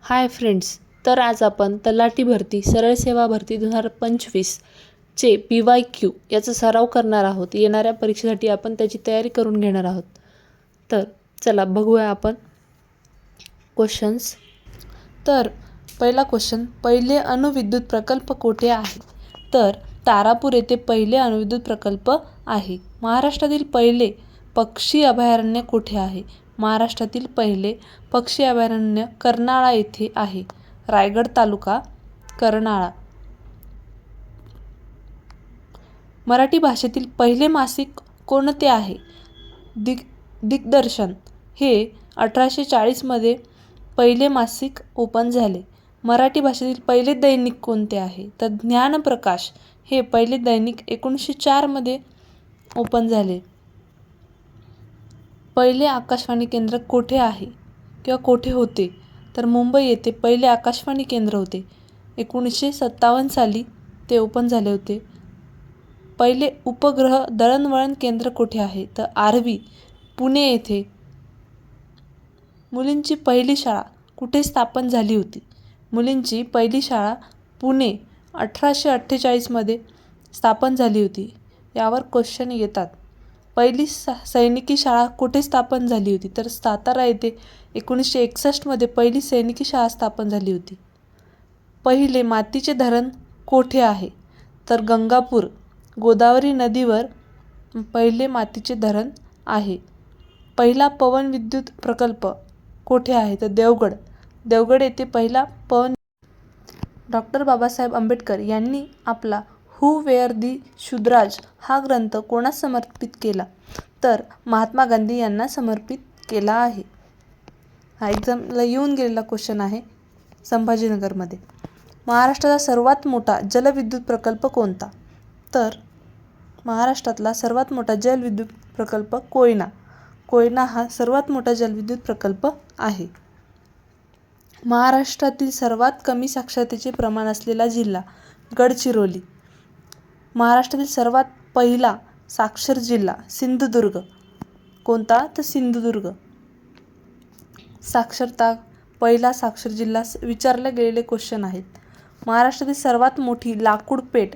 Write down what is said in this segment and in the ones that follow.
Hi friends, तर आज आपण तलाठी भरती सरळ सेवा भरती 2025 चे PYQ याचा सराव करणार आहोत. येणाऱ्या परीक्षेसाठी आपण त्याची तयारी करून घेणार आहोत. तर चला बघूया आपण क्वेश्चन्स. तर पहिला क्वेश्चन, पहिले अणुविद्युत प्रकल्प कोठे आहे? तर तारापूर येथे पहिले अणुविद्युत प्रकल्प आहे. महाराष्ट्रातील पहिले पक्षी अभयारण्य कोठे आहे? महाराष्ट्रातील पहिले पक्षी अभयारण्य कर्नाळा येथे आहे. रायगड तालुका, कर्नाळा. मराठी भाषेतील पहिले मासिक कोणते आहे? दिग्दर्शन हे 1840 मध्ये पहिले मासिक ओपन झाले. मराठी भाषेतील पहिले दैनिक कोणते आहे? तर ज्ञानप्रकाश हे पहिले दैनिक 1904 मध्ये ओपन झाले. पहिले आकाशवाणी केंद्र कोठे आहे किंवा कोठे होते? तर मुंबई येथे पहिले आकाशवाणी केंद्र होते. 1957 साली ते ओपन झाले होते. पहिले उपग्रह दळणवळण केंद्र कोठे आहे? तर आर्वी, पुणे येथे. मुलींची पहिली शाळा कुठे स्थापन झाली होती? मुलींची पहिली शाळा पुणे 1848 मध्ये स्थापन झाली होती. यावर क्वेश्चन येतात. पहिली सैनिकी शाळा कुठे स्थापन झाली होती? तर सातारा येथे 1961 मध्ये पहिली सैनिकी शाळा स्थापन झाली होती. पहिले मातीचे धरण कोठे आहे? तर गंगापूर, गोदावरी नदीवर पहिले मातीचे धरण आहे. पहिला पवन विद्युत प्रकल्प कोठे आहे? तर देवगड, देवगड येथे पहिला पवन. डॉक्टर बाबासाहेब आंबेडकर यांनी आपला हू वेअर दी शूद्राज हा ग्रंथ कोणास समर्पित केला? तर महात्मा गांधी यांना समर्पित केला आहे. हा एक्झामला येऊन गेलेला क्वेश्चन आहे संभाजीनगरमध्ये. महाराष्ट्राचा सर्वात मोठा जलविद्युत प्रकल्प कोणता? तर महाराष्ट्रातला सर्वात मोठा जलविद्युत प्रकल्प कोयना. कोयना हा सर्वात मोठा जलविद्युत प्रकल्प आहे. महाराष्ट्रातील सर्वात कमी साक्षरतेचे प्रमाण असलेला जिल्हा गडचिरोली. महाराष्ट्रातील सर्वात पहिला साक्षर जिल्हा सिंधुदुर्ग. कोणता? तर सिंधुदुर्ग. साक्षरता पहिला साक्षर जिल्हा विचारले गेलेले क्वेश्चन आहेत. महाराष्ट्रातील सर्वात मोठी लाकूड पेठ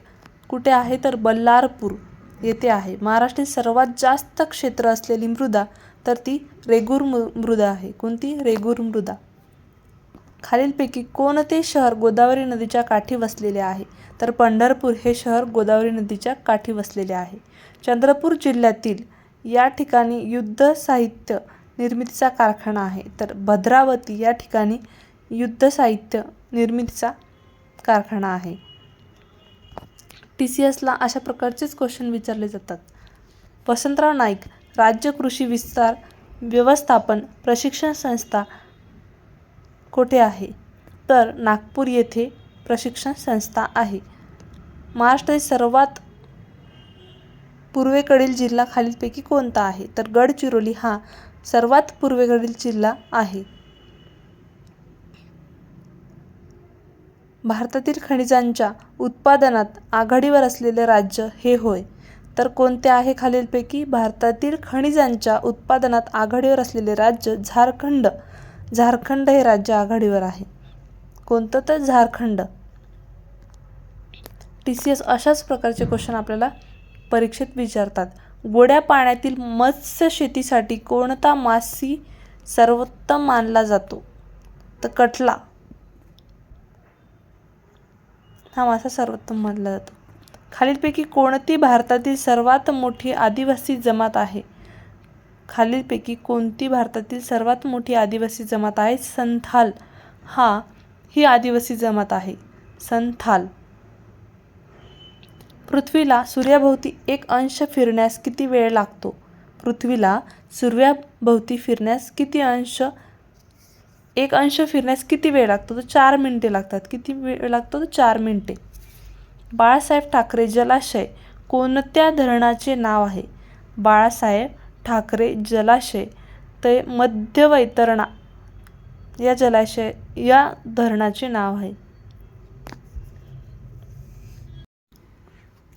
कुठे आहे? तर बल्लारपूर येथे आहे. महाराष्ट्रातील सर्वात जास्त क्षेत्र असलेली मृदा तर ती रेगूर मृदा आहे. कोणती? रेगूर मृदा. खालीलपैकी कोणते शहर गोदावरी नदीच्या काठी वसलेले आहे? तर पंढरपूर हे शहर गोदावरी नदीच्या काठी वसलेले आहे. चंद्रपूर जिल्ह्यातील या ठिकाणी युद्ध साहित्य निर्मितीचा कारखाना आहे. तर भद्रावती या ठिकाणी युद्ध साहित्य निर्मितीचा कारखाना आहे. TCSला अशा प्रकारचेच क्वेश्चन विचारले जातात. वसंतराव नाईक राज्य कृषी विस्तार व्यवस्थापन प्रशिक्षण संस्था कोठे आहे? तर नागपूर येथे प्रशिक्षण संस्था आहे. महाराष्ट्रातील सर्वात पूर्वेकडील जिल्हा खालीलपैकी कोणता आहे? तर गडचिरोली हा सर्वात पूर्वेकडील जिल्हा आहे. भारतातील खनिजांच्या उत्पादनात आघाडीवर असलेले राज्य हे होय. तर कोणते आहे खालीलपैकी? भारतातील खनिजांच्या उत्पादनात आघाडीवर असलेले राज्य झारखंड. झारखंड हे राज्य आघाडीवर आहे. कोणतं? तर झारखंड. TCS अशाच प्रकारचे क्वेश्चन आपल्याला परीक्षेत विचारतात. गोड्या पाण्यातील मत्स्य शेतीसाठी कोणता मासे सर्वोत्तम मानला जातो? तर कटला हा मासा सर्वोत्तम मानला जातो. खालीलपैकी कोणती भारतातील सर्वात मोठी आदिवासी जमात आहे? खालीलपैकी कोणती भारतातील सर्वात मोठी आदिवासी जमात आहे? संथाल ही आदिवासी जमात आहे. संथाल. पृथ्वीला सूर्याभोवती एक अंश फिरण्यास किती वेळ लागतो? पृथ्वीला सूर्याभोवती फिरण्यास एक अंश फिरण्यास किती वेळ लागतो? तर 4 मिनिटे लागतात. किती वेळ लागतो? तर 4 मिनिटे. बाळासाहेब ठाकरे जलाशय कोणत्या धरणाचे नाव आहे? बाळासाहेब ठाकरे जलाशय ते मध्यवैतरणा या धरणाचे नाव आहे.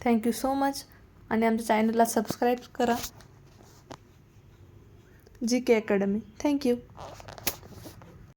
Thank you so much. आणि आमच्या चॅनलला सबस्क्राईब करा. GK academy. थँक्यू.